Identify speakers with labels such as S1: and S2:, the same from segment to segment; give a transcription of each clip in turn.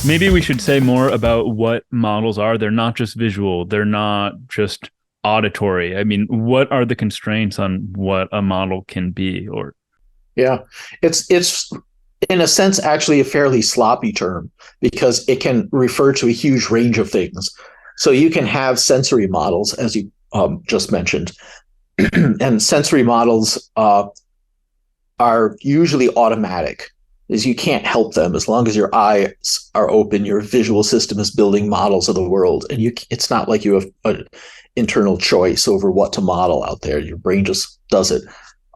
S1: Maybe we should say more about what models are. They're not just visual. They're not just auditory. I mean, what are the constraints on what a model can be? Or
S2: Yeah, it's in a sense actually a fairly sloppy term because it can refer to a huge range of things. So you can have sensory models, as you just mentioned, and sensory models are usually automatic, is you can't help them as long as your eyes are open. Your visual system is building models of the world, and it's not like you have an internal choice over what to model out there. Your brain just does it.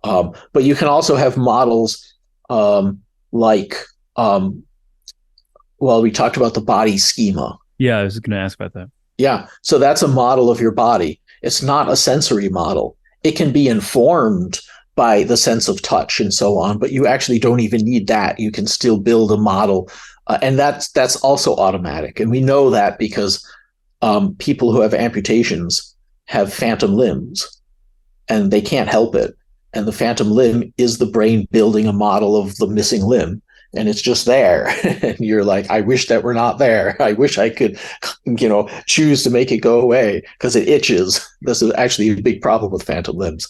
S2: But you can also have models like, we talked about the body schema.
S1: yeah, I was going to ask about that.
S2: Yeah, so that's a model of your body. It's not a sensory model. It can be informed by the sense of touch and so on, but you actually don't even need that. You can still build a model, and that's also automatic. And we know that because people who have amputations have phantom limbs, and they can't help it. And the phantom limb is the brain building a model of the missing limb, and it's just there. And you're like, I wish that were not there. I wish I could, choose to make it go away because it itches. This is actually a big problem with phantom limbs.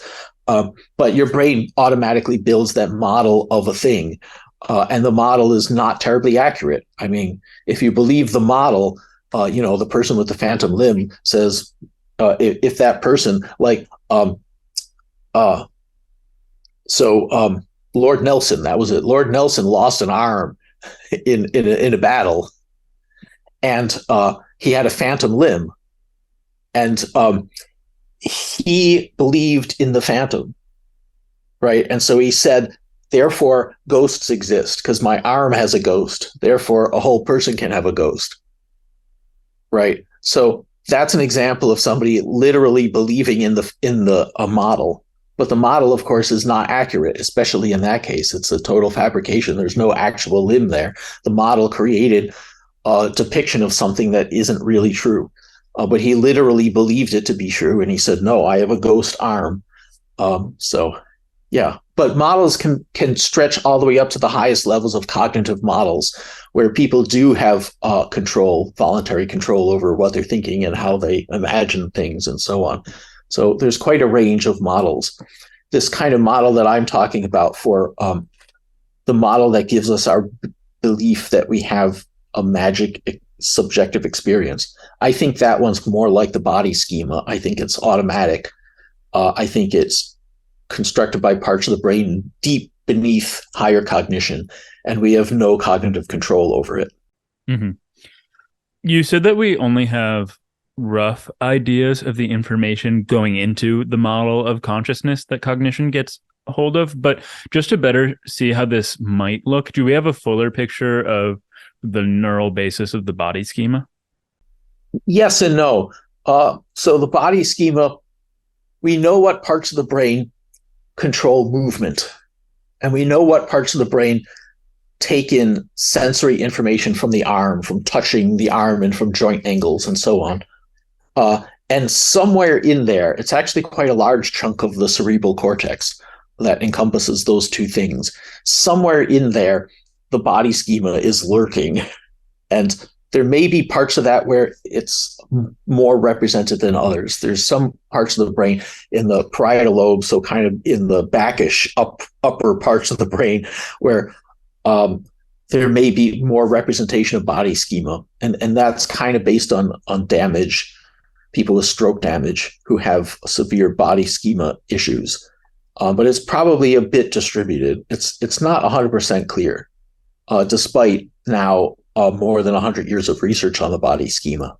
S2: But your brain automatically builds that model of a thing, and the model is not terribly accurate. I mean, if you believe the model, the person with the phantom limb says, if that person, Lord Nelson, that was it. Lord Nelson lost an arm in a battle, and he had a phantom limb, and he believed in the phantom, right? And so he said, therefore, ghosts exist because my arm has a ghost. Therefore, a whole person can have a ghost, right? So that's an example of somebody literally believing in a model. But the model, of course, is not accurate, especially in that case. It's a total fabrication. There's no actual limb there. The model created a depiction of something that isn't really true. But he literally believed it to be true. And he said, no, I have a ghost arm. Yeah. But models can stretch all the way up to the highest levels of cognitive models, where people do have voluntary control over what they're thinking and how they imagine things and so on. So there's quite a range of models. This kind of model that I'm talking about for the model that gives us our belief that we have a magic subjective experience, I think that one's more like the body schema. I think it's automatic. I think it's constructed by parts of the brain deep beneath higher cognition, and we have no cognitive control over it.
S1: Mm-hmm. You said that we only have rough ideas of the information going into the model of consciousness that cognition gets a hold of, but just to better see how this might look, do we have a fuller picture of the neural basis of the body schema?
S2: Yes and no. So the body schema, we know what parts of the brain control movement, and we know what parts of the brain take in sensory information from the arm, from touching the arm and from joint angles and so on. And somewhere in there, it's actually quite a large chunk of the cerebral cortex that encompasses those two things. Somewhere in there, the body schema is lurking. And there may be parts of that where it's more represented than others. There's some parts of the brain in the parietal lobe, so kind of in the backish upper parts of the brain, where there may be more representation of body schema. And that's kind of based on damage, people with stroke damage who have severe body schema issues. But it's probably a bit distributed. It's not 100% clear, despite now more than 100 years of research on the body schema.